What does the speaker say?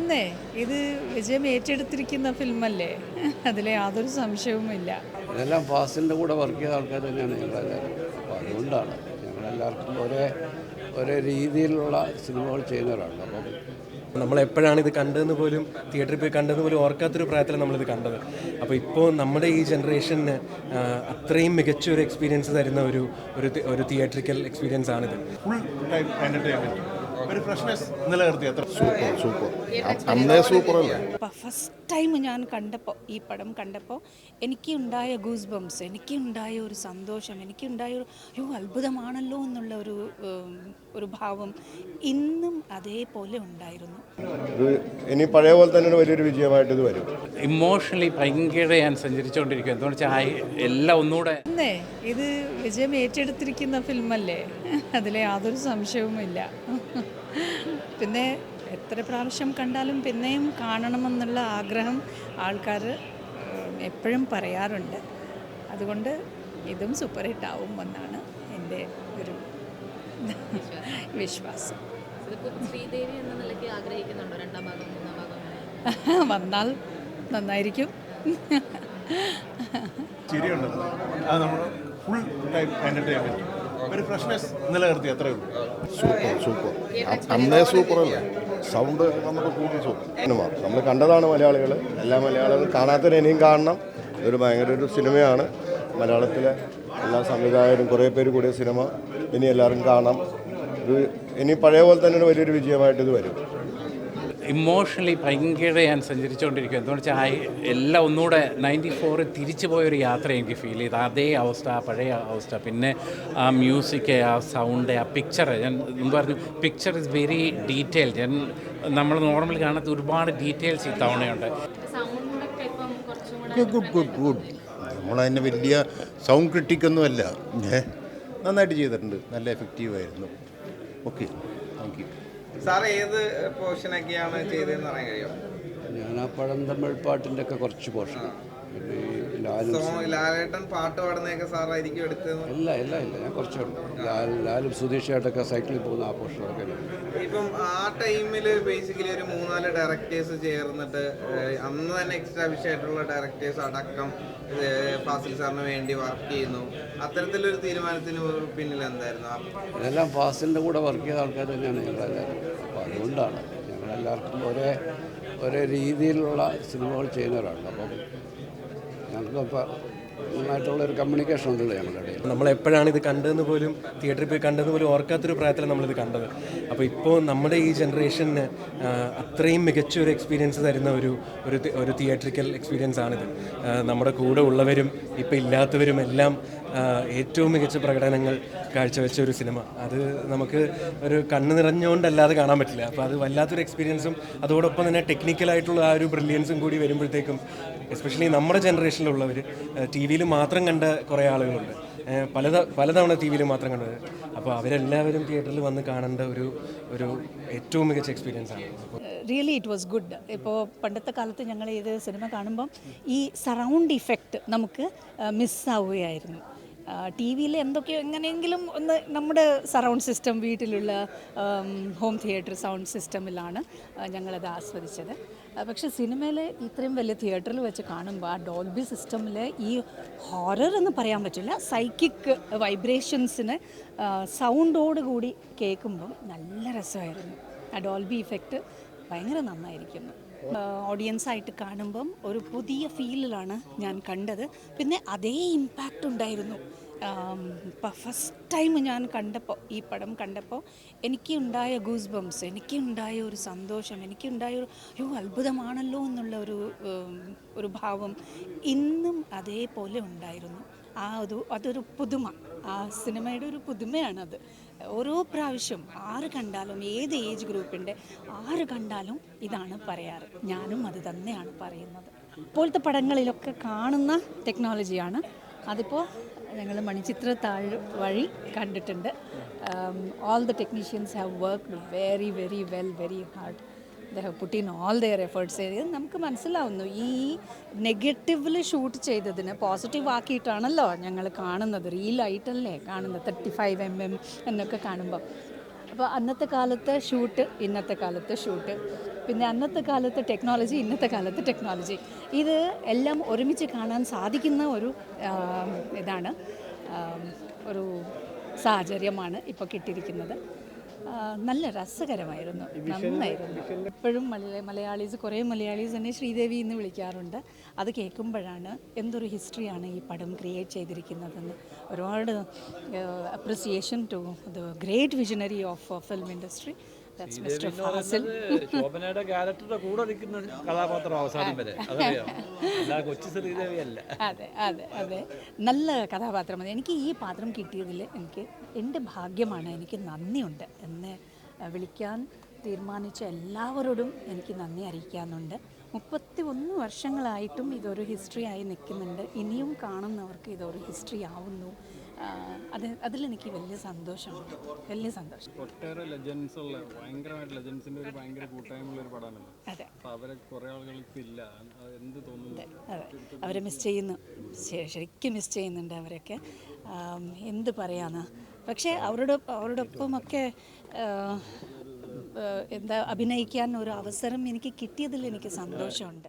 എന്നേ ഇത് വിജയം ഏറ്റെടുത്തിരിക്കുന്ന ഫിലിമല്ലേ, അതിൽ യാതൊരു സംശയവുമില്ല. ഇതെല്ലാം ഫാസിലിൻ്റെ കൂടെ വർക്ക് ചെയ്ത ആൾക്കാർ തന്നെയാണ് ഞങ്ങളെല്ലാവരും. അപ്പോൾ അതുകൊണ്ടാണ് ഞങ്ങളെല്ലാവർക്കും ഒരേ രീതിയിലുള്ള സിനിമകൾ ചെയ്യുന്നവരാണ്. അപ്പം നമ്മളെപ്പോഴാണ് ഇത് കണ്ടതെന്ന് പോലും, തിയേറ്ററിൽ പോയി കണ്ടതെന്ന് പോലും ഓർക്കാത്തൊരു പ്രായത്തിലാണ് നമ്മളിത് കണ്ടത്. അപ്പോൾ ഇപ്പോൾ നമ്മുടെ ഈ ജനറേഷന് അത്രയും മികച്ച ഒരു എക്സ്പീരിയൻസ് തരുന്ന ഒരു തിയേറ്ററിക്കൽ എക്സ്പീരിയൻസ് ആണിത്. ഫുൾ ടൈം എൻ്റർടൈൻമെൻറ്റ്, ഒരു ഫ്രഷ്നെസ് നിലനിർത്തി. അത്ര സൂപ്പർ അന്നേ സൂപ്പർ അല്ലേ. ഫസ്റ്റ് ടൈം ഞാൻ ഈ പടം കണ്ടപ്പോൾ എനിക്കുണ്ടായ ഗൂസ് ബംസ്, എനിക്കുണ്ടായ ഒരു സന്തോഷം, എനിക്കുണ്ടായ ഒരു അത്ഭുതമാണല്ലോ എന്നുള്ള ഒരു ഭാവം ഇന്നും അതേപോലെ ഉണ്ടായിരുന്നു. ഇനി പഴയ പോലെ തന്നെ ഒരു വലിയൊരു വിജയമായിട്ട് ഇത് വരും. ഇമോഷണലി ഭയങ്കര ഞാൻ സഞ്ചരിച്ചുകൊണ്ടിരിക്കുക. എന്താണെന്ന് വെച്ചാൽ എല്ലാം ഒന്നുകൂടെ എന്നേ ഇത് വിജയം ഏറ്റെടുത്തിരിക്കുന്ന ഫിലിമല്ലേ, അതിൽ യാതൊരു സംശയവുമില്ല. പിന്നെ എത്ര പ്രാവശ്യം കണ്ടാലും പിന്നെയും കാണണമെന്നുള്ള ആഗ്രഹം ആൾക്കാർ എപ്പോഴും പറയാറുണ്ട്. അതുകൊണ്ട് ഇതും സൂപ്പർ ഹിറ്റ് ആവും എന്നാണ് എൻ്റെ ഒരു വിശ്വാസം. വന്നാൽ നന്നായിരിക്കും. ചിരിയുണ്ട്, അത് നമ്മൾ ഫുൾ ടൈം എൻ്റർടൈൻമെൻറ്റ്, ഒരു ഫ്രഷ്നെസ് നിലനിർത്തി. അത്രേ ഉള്ളൂ. സൂപ്പർ അന്നേ സൂപ്പർ അല്ലേ. സൗണ്ട് നമുക്ക് കൂടുതൽ സൂപ്പർ സിനിമ നമ്മൾ കണ്ടതാണ്. മലയാളികൾ, എല്ലാ മലയാളികളും കാണാത്തതിന് ഇനിയും കാണണം. ഇതൊരു ഭയങ്കര ഒരു സിനിമയാണ്. മലയാളത്തിലെ എല്ലാ സംവിധായകരും കുറേ പേര് കൂടിയ സിനിമ ഇനി എല്ലാവരും കാണാം. ഇനി പഴയ പോലെ തന്നെ ഒരു വലിയൊരു വിജയമായിട്ട് ഇത് വരും. ഇമോഷണലി ഭയങ്കര ഞാൻ സഞ്ചരിച്ചുകൊണ്ടിരിക്കുക. എന്താണെന്ന് വെച്ചാൽ എല്ലാം ഒന്നുകൂടെ 94 തിരിച്ചു പോയൊരു യാത്ര എനിക്ക് ഫീൽ ചെയ്തു. അതേ അവസ്ഥ, ആ പഴയ അവസ്ഥ. പിന്നെ ആ മ്യൂസിക്, ആ സൗണ്ട്, ആ പിക്ചർ, ഞാൻ മുമ്പ് പറഞ്ഞു പിക്ചർ ഇസ് വെരി ഡീറ്റെയിൽഡ്. നമ്മൾ നോർമൽ കാണാത്ത ഒരുപാട് ഡീറ്റെയിൽസ് ഈ തവണയുണ്ട്. ഗുഡ്. നമ്മളതിന് വലിയ സൗണ്ട് ക്രിട്ടിക്കൊന്നുമല്ല, നന്നായിട്ട് ചെയ്തിട്ടുണ്ട്, നല്ല എഫക്റ്റീവായിരുന്നു. Okay, thank you. സാർ ഏത് പോർഷനൊക്കെയാണ് ചെയ്തതെന്ന് പറയാൻ കഴിയുമോ? ഞാൻ ആ പഴന്തമിഴ് പാട്ടിൻ്റെ ഒക്കെ കുറച്ച് പോർഷൻ, പിന്നെ ലാലേട്ടൻ പാട്ട് പാടുന്നതൊക്കെ സാറായിരിക്കും എടുത്തത്? ഇല്ല ഞാൻ കുറച്ചുണ്ട്. ലാലും സുധീഷായിട്ടൊക്കെ സൈക്കിളിൽ പോകുന്ന ആ പോർഷനൊക്കെ. ഇപ്പം ആ ടൈമിൽ ബേസിക്കലി ഒരു 3-4 ഡയറക്ടേഴ്സ് ചേർന്നിട്ട് അന്ന് തന്നെ എക്സ്ട്രാ വിഷയമായിട്ടുള്ള ഡയറക്ടേഴ്സ് അടക്കം ഫാസിൽ സാറിന് വേണ്ടി വർക്ക് ചെയ്യുന്നു. അത്തരത്തിലൊരു തീരുമാനത്തിന് പിന്നിൽ എന്തായിരുന്നു? ഇതെല്ലാം ഫാസിലിൻ്റെ കൂടെ വർക്ക് ചെയ്ത ആൾക്കാർ തന്നെയാണ് ഞങ്ങളെല്ലാവരും. അപ്പോൾ അതുകൊണ്ടാണ് ഞങ്ങളെല്ലാവർക്കും ഒരേ രീതിയിലുള്ള സിനിമകൾ ചെയ്യുന്നവരാണ്. അപ്പം ഞങ്ങൾക്കിപ്പോൾ നന്നായിട്ടുള്ളൊരു കമ്മ്യൂണിക്കേഷൻ ഉണ്ടല്ലോ ഞങ്ങളുടെ ഇടയിൽ. നമ്മളെപ്പോഴാണ് ഇത് കണ്ടതെന്ന് പോലും, തിയേറ്ററിൽ പോയി കണ്ടതെന്ന് പോലും ഓർക്കാത്തൊരു പ്രായത്തിലാണ് നമ്മളിത് കണ്ടത്. അപ്പോൾ ഇപ്പോൾ നമ്മുടെ ഈ ജനറേഷന് അത്രയും മികച്ച ഒരു എക്സ്പീരിയൻസ് തരുന്ന ഒരു തിയേറ്ററിക്കൽ എക്സ്പീരിയൻസ് ആണിത്. നമ്മുടെ കൂടെ ഉള്ളവരും ഇപ്പോൾ ഇല്ലാത്തവരും എല്ലാം ഏറ്റവും മികച്ച പ്രകടനങ്ങൾ കാഴ്ചവെച്ച ഒരു സിനിമ. അത് നമുക്ക് ഒരു കണ്ണ് നിറഞ്ഞുകൊണ്ടല്ലാതെ കാണാൻ പറ്റില്ല. അപ്പോൾ അത് വല്ലാത്തൊരു എക്സ്പീരിയൻസും അതോടൊപ്പം തന്നെ ടെക്നിക്കലായിട്ടുള്ള ആ ഒരു ബ്രില്യൻസും കൂടി വരുമ്പോഴത്തേക്കും, എസ്പെഷ്യലി നമ്മുടെ ജനറേഷനിലുള്ളവർ, ടി വിയിൽ മാത്രം കണ്ട കുറേ ആളുകളുണ്ട്, പലതവണ ടി വിയിൽ മാത്രം കണ്ടത്. അപ്പോൾ അവരെല്ലാവരും തിയേറ്ററിൽ വന്ന് കാണേണ്ട ഒരു ഏറ്റവും മികച്ച എക്സ്പീരിയൻസ് ആണ്. Really it was good. ഇപ്പോൾ പണ്ടത്തെ കാലത്ത് ഞങ്ങൾ ഇത് സിനിമ കാണുമ്പം ഈ സറൗണ്ട് ഇഫക്റ്റ് നമുക്ക് മിസ്സാവുകയായിരുന്നു. ടി വിയിൽ എന്തൊക്കെയോ എങ്ങനെയെങ്കിലും ഒന്ന് നമ്മുടെ സറൗണ്ട് സിസ്റ്റം, വീട്ടിലുള്ള ഹോം തിയേറ്റർ സൗണ്ട് സിസ്റ്റമിലാണ് ഞങ്ങളത് ആസ്വദിച്ചത്. പക്ഷേ സിനിമയിൽ ഇത്രയും വലിയ തിയേറ്ററിൽ വെച്ച് കാണുമ്പോൾ ആ ഡോൾബി സിസ്റ്റമിൽ ഈ ഹൊറർ എന്ന് പറയാൻ പറ്റില്ല, സൈക്കിക് വൈബ്രേഷൻസിന് സൗണ്ടോടുകൂടി കേൾക്കുമ്പം നല്ല രസമായിരുന്നു. ആ ഡോൾബി ഇഫക്റ്റ് ഭയങ്കര നന്നായിരിക്കുന്നു. ഓഡിയൻസായിട്ട് കാണുമ്പം ഒരു പുതിയ ഫീലിലാണ് ഞാൻ കണ്ടത്. പിന്നെ അതേ ഇമ്പാക്റ്റ് ഉണ്ടായിരുന്നു. ഫസ്റ്റ് ടൈം ഞാൻ ഈ പടം കണ്ടപ്പോൾ എനിക്കുണ്ടായ ഗൂസ് ബംസ്, എനിക്കുണ്ടായ ഒരു സന്തോഷം, എനിക്കുണ്ടായ ഒരു അത്ഭുതമാണല്ലോ എന്നുള്ള ഒരു ഭാവം ഇന്നും അതേപോലെ ഉണ്ടായിരുന്നു. അതൊരു പുതുമ, ആ സിനിമയുടെ ഒരു പുതുമയാണത്. ഓരോ പ്രാവശ്യം ആര് കണ്ടാലും, ഏത് ഏജ് ഗ്രൂപ്പിൻ്റെ ആര് കണ്ടാലും ഇതാണ് പറയാറ്. ഞാനും അത് തന്നെയാണ് പറയുന്നത്. ഇപ്പോഴത്തെ പടങ്ങളിലൊക്കെ കാണുന്ന ടെക്നോളജിയാണ് അതിപ്പോൾ ഞങ്ങൾ മണിച്ചിത്രത്താഴ് വഴി കണ്ടിട്ടുണ്ട്. All the technicians have worked very very well, very hard. They have put in all their efforts. നമുക്ക് മനസ്സിലാവുന്നു ഈ നെഗറ്റീവിൽ ഷൂട്ട് ചെയ്തതിന് പോസിറ്റീവ് ആക്കിയിട്ടാണല്ലോ ഞങ്ങൾ കാണുന്നത്, റീലായിട്ടല്ലേ കാണുന്നത്, 35mm എന്നൊക്കെ കാണുമ്പോൾ. അപ്പോൾ അന്നത്തെ കാലത്തെ ഷൂട്ട്, ഇന്നത്തെ കാലത്തെ ഷൂട്ട് പിന്നെ അന്നത്തെ കാലത്ത് ടെക്നോളജി, ഇന്നത്തെ കാലത്ത് ടെക്നോളജി, ഇത് എല്ലാം ഒരുമിച്ച് കാണാൻ സാധിക്കുന്ന ഒരു ഇതാണ്, ഒരു സാഹചര്യമാണ് ഇപ്പോൾ കിട്ടിയിരിക്കുന്നത്. നല്ല രസകരമായിരുന്നു, നന്നായിരുന്നു. ഇപ്പോഴും കുറേ മലയാളീസ് എന്നെ ശ്രീദേവി എന്ന് വിളിക്കാറുണ്ട്. അത് കേൾക്കുമ്പോഴാണ് എന്തൊരു ഹിസ്റ്ററിയാണ് ഈ പടം ക്രിയേറ്റ് ചെയ്തിരിക്കുന്നതെന്ന്. ഒരുപാട് appreciation to the great visionary of film industry. That's Mr. Fasil. ശോഭനയുടെ ക്യാരക്ടറുടെ കൂടെ നിൽക്കുന്ന കഥാപാത്രം അവസാനം വരെ, അതറിയാം, അല്ല കൊച്ചു ശ്രീദേവിയല്ല. അതെ അതെ അതെ, നല്ല കഥാപാത്രമാണ്. എനിക്ക് ഈ പാത്രം കിട്ടിയതിൽ എൻ്റെ ഭാഗ്യമാണ്. എനിക്ക് നന്ദിയുണ്ട്. എന്നെ വിളിക്കാൻ തീരുമാനിച്ച എല്ലാവരോടും എനിക്ക് നന്ദി അറിയിക്കാനുണ്ട്. 31 വർഷങ്ങളായിട്ടും ഇതൊരു ഹിസ്റ്ററി ആയി നിൽക്കുന്നുണ്ട്. ഇനിയും കാണുന്നവർക്ക് ഇതൊരു ഹിസ്റ്ററി ആവുന്നു. അതിലെനിക്ക് വലിയ സന്തോഷമുണ്ട്, വലിയ സന്തോഷം. ഒട്ടേറെ ലെജൻസ് ഉള്ള, ഭയങ്കരമായിട്ട് ലെജൻസിൻ്റെ ഒരു ഭയങ്കര കൂട്ടായ്മയുള്ള ഒരു പടമാണല്ലോ. അതെ, അപ്പോൾ അവരെ കുറേ ആളുകൾക്ക് ഇല്ല, എന്ത് തോന്നുന്നു? അതെ, അവരെ മിസ് ചെയ്യുന്നു, ശരിക്കും മിസ് ചെയ്യുന്നുണ്ട് അവരൊക്കെ. എന്ത് പറയാന്ന്, പക്ഷേ അവരോടൊപ്പമൊക്കെ അഭിനയിക്കാൻ ഒരു അവസരം എനിക്ക് കിട്ടിയതിൽ എനിക്ക് സന്തോഷമുണ്ട്.